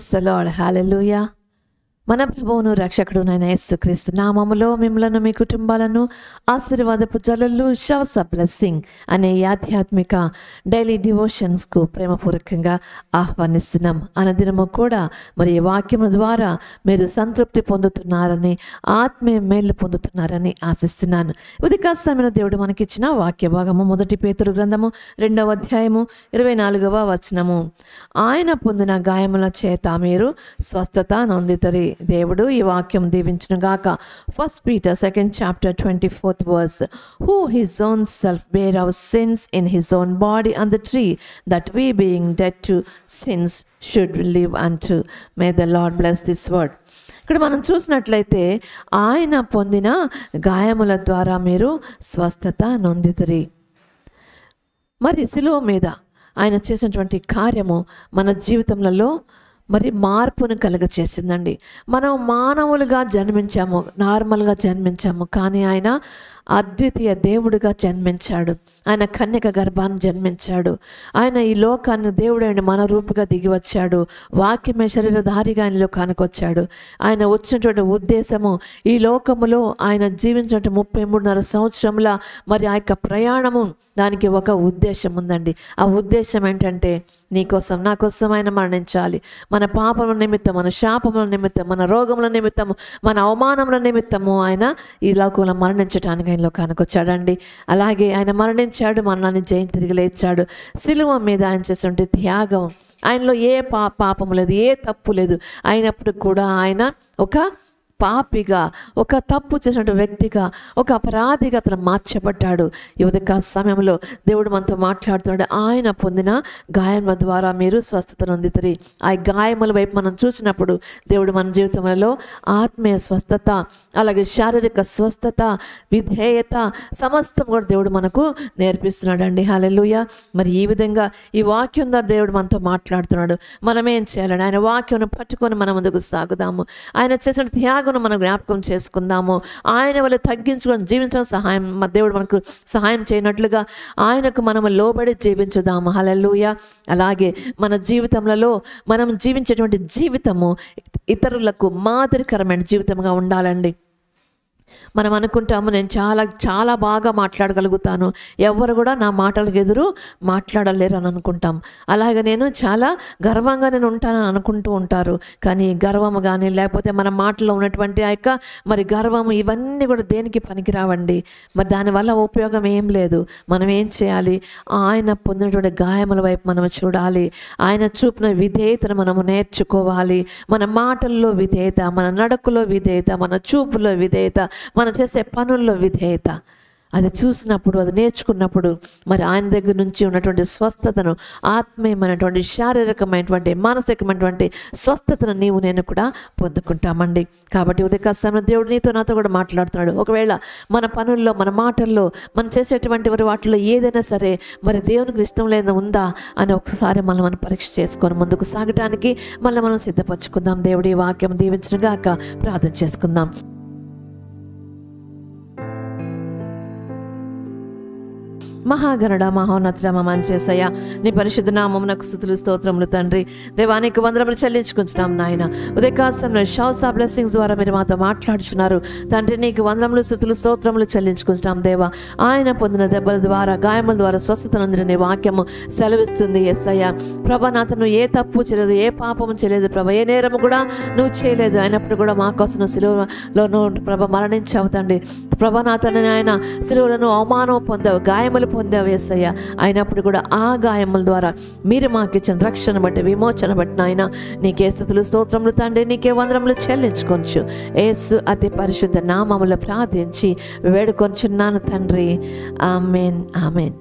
Praise the lord. హల్లెలూయా. మన ప్రభువును రక్షకుడునైన యేసుక్రీస్తు నామములో మిమ్మలను మీ కుటుంబాలను ఆశీర్వాదపు జలలు షవర్స్ ఆఫ్ బ్లెస్సింగ్ అనే ఈ ఆధ్యాత్మిక డైలీ డివోషన్స్కు ప్రేమపూర్వకంగా ఆహ్వానిస్తున్నాం. అనుదినము కూడా మరి ఈ వాక్యం ద్వారా మీరు సంతృప్తి పొందుతున్నారని, ఆత్మీయ మేలు పొందుతున్నారని ఆశిస్తున్నాను. ఉదయ సమయంలో దేవుడు మనకిచ్చిన వాక్య భాగము 1 పేతురు గ్రంథము 2వ అధ్యాయము 24వ వచనము. ఆయన పొందిన గాయముల చేత మీరు స్వస్థత నొందితరి. దేవుడు ఈ వాక్యం దీవించును గాక. 1 Peter 2nd chapter 24th verse. Who his own self bare our sins in his own body on the tree, that we being dead to sins should live unto. May the Lord bless this word. ఇక్కడ మనం చూసినట్లయితే ఆయన పొందిన గాయముల ద్వారా మీరు స్వస్థత నొందితరి. మరి శిలువ మీద ఆయన చేసినటువంటి కార్యము మన జీవితంలో మరి మార్పును కలుగచేసిందండి. మనం మానవులుగా జన్మించాము, నార్మల్గా జన్మించాము, కానీ ఆయన అద్వితీయ దేవుడిగా జన్మించాడు. ఆయన కన్యక గర్భాన్ని జన్మించాడు. ఆయన ఈ లోకాన్ని దేవుడైన మన రూపుగా దిగి వచ్చాడు. వాక్యమే శరీరధారిగా ఆయన లోకానికి వచ్చాడు. ఆయన వచ్చినటువంటి ఉద్దేశము ఈ లోకములో ఆయన జీవించినటువంటి 33.5 సంవత్సరముల మరి ఆ యొక్క ప్రయాణము, దానికి ఒక ఉద్దేశం ఉందండి. ఆ ఉద్దేశం ఏంటంటే నీకోసం నా కోసం ఆయన మరణించాలి. మన పాపముల నిమిత్తం, మన శాపముల నిమిత్తం, మన రోగముల నిమిత్తము, మన అవమానముల నిమిత్తము ఆయన ఈ లోకంలో మరణించడానికి లోకానికి వచ్చాడండి. అలాగే ఆయన మరణించాడు, మరణాన్ని జయించి తిరిగి లేచాడు. శిలువ మీద ఆయన చేసినటువంటి త్యాగం, ఆయనలో ఏ పాపము లేదు, ఏ తప్పు లేదు. అయినప్పుడు కూడా ఆయన ఒక పాపిగా, ఒక తప్పు చేసినటువంటి వ్యక్తిగా, ఒక అపరాధిగా అతను మార్చబడ్డాడు. ఈ ఉదయ సమయంలో దేవుడు మనతో మాట్లాడుతున్నాడు. ఆయన పొందిన గాయముల ద్వారా మీరు స్వస్థత నొందితరి. ఆ గాయముల వైపు మనం చూసినప్పుడు దేవుడు మన జీవితంలో ఆత్మీయ స్వస్థత, అలాగే శారీరక స్వస్థత, విధేయత సమస్తం కూడా దేవుడు మనకు నేర్పిస్తున్నాడు అండి. హల్లెలూయా. మరి ఈ విధంగా ఈ వాక్యం ద్వారా దేవుడు మనతో మాట్లాడుతున్నాడు. మనం ఏం చేయాలండి? ఆయన వాక్యం పట్టుకొని మన ముందుకు సాగుదాము. ఆయన చేసిన త్యాగం మనం జ్ఞాపకం చేసుకుందాము. ఆయన వల్ల తగ్గించుకొని జీవించడం సహాయం దేవుడు మనకు సహాయం చేయనట్లుగా ఆయనకు మనము లోబడి జీవించుదాము. హల్లెలూయా. అలాగే మన జీవితంలో మనం జీవించేటువంటి జీవితము ఇతరులకు మాదిరికరమైన జీవితంగా ఉండాలండి. మనం అనుకుంటాము నేను చాలా బాగా మాట్లాడగలుగుతాను, ఎవరు కూడా నా మాటలకు ఎదురు మాట్లాడలేరు అని అనుకుంటాం. అలాగే నేను చాలా గర్వంగా నేను ఉంటానని అనుకుంటూ ఉంటారు. కానీ గర్వము కానీ లేకపోతే మన మాటలో ఉన్నటువంటి ఆ యొక్క మరి గర్వము ఇవన్నీ కూడా దేనికి పనికిరావండి. మరి దానివల్ల ఉపయోగం ఏం లేదు. మనం ఏం చేయాలి? ఆయన పొందినటువంటి గాయముల వైపు మనం చూడాలి. ఆయన చూపిన విధేయతను మనము నేర్చుకోవాలి. మన మాటల్లో విధేయత, మన నడకలో విధేయత, మన చూపులో విధేయత, మనం చేసే పనుల్లో విధేయత, అది చూసినప్పుడు, అది నేర్చుకున్నప్పుడు మరి ఆయన దగ్గర నుంచి ఉన్నటువంటి స్వస్థతను, ఆత్మీయమైనటువంటి, శారీరకమైనటువంటి, మానసికమైనటువంటి స్వస్థతను నీవు నేను కూడా పొందుకుంటామండి. కాబట్టి ఉదయ సమయంలో దేవుడు నీతో నాతో కూడా మాట్లాడుతున్నాడు. ఒకవేళ మన పనుల్లో, మన మాటల్లో, మనం చేసేటువంటి వాటిలో ఏదైనా సరే మరి దేవునికి ఇష్టం లేదా ఉందా అని ఒకసారి మనం పరీక్ష చేసుకొని ముందుకు సాగటానికి మనం సిద్ధపరచుకుందాం. దేవుడి వాక్యం దీవించుగాక. ప్రార్థన చేసుకుందాం. మహాగణుడ, మహోన్నతుడ, మా మంచి యేసయ్య, నీ పరిశుద్ధ నామమునకు స్తుతులు స్తోత్రములు తండ్రి. దేవానికి వందనములు చెల్లించుకుంటున్నాం నాయన. ఉదయకాలంలో షవర్స్ ఆఫ్ బ్లెస్సింగ్స్ ద్వారా మీరు మాతో మాట్లాడుచున్నారు తండ్రి. నీకు వందనములు, స్తుతులు, స్తోత్రములు చెల్లించుకుంటున్నాం దేవా. ఆయన పొందిన దెబ్బల ద్వారా, గాయముల ద్వారా స్వస్థత నొందిన నీ వాక్యము సెలవిస్తుంది యేసయ్య. ప్రభా, నాతను ఏ తప్పు చేయలేదు, ఏ పాపము చేయలేదు ప్రభా, ఏ నేరము కూడా నువ్వు చేయలేదు. అయినప్పుడు కూడా మా కోసం నువ్వు సిలువలో ప్రభా మరణించావు తండ్రి. ప్రభా, నాతను ఆయన సిలువలను అవమానం పొందావు, గాయములు పొందావు యేసయ్య. అయినప్పుడు కూడా ఆ గాయముల ద్వారా మీరు మాకు ఇచ్చిన రక్షణ బట్టి, విమోచన బట్టి నాయన నీకే స్తుతులు, స్తోత్రములు తండ్రి. నీకే వందనములు చెల్లించుకొంచు యేసు అతి పరిశుద్ధ నామములో ప్రార్థించి వేడుకొంచున్నాను తండ్రి. ఆమేన్, ఆమేన్.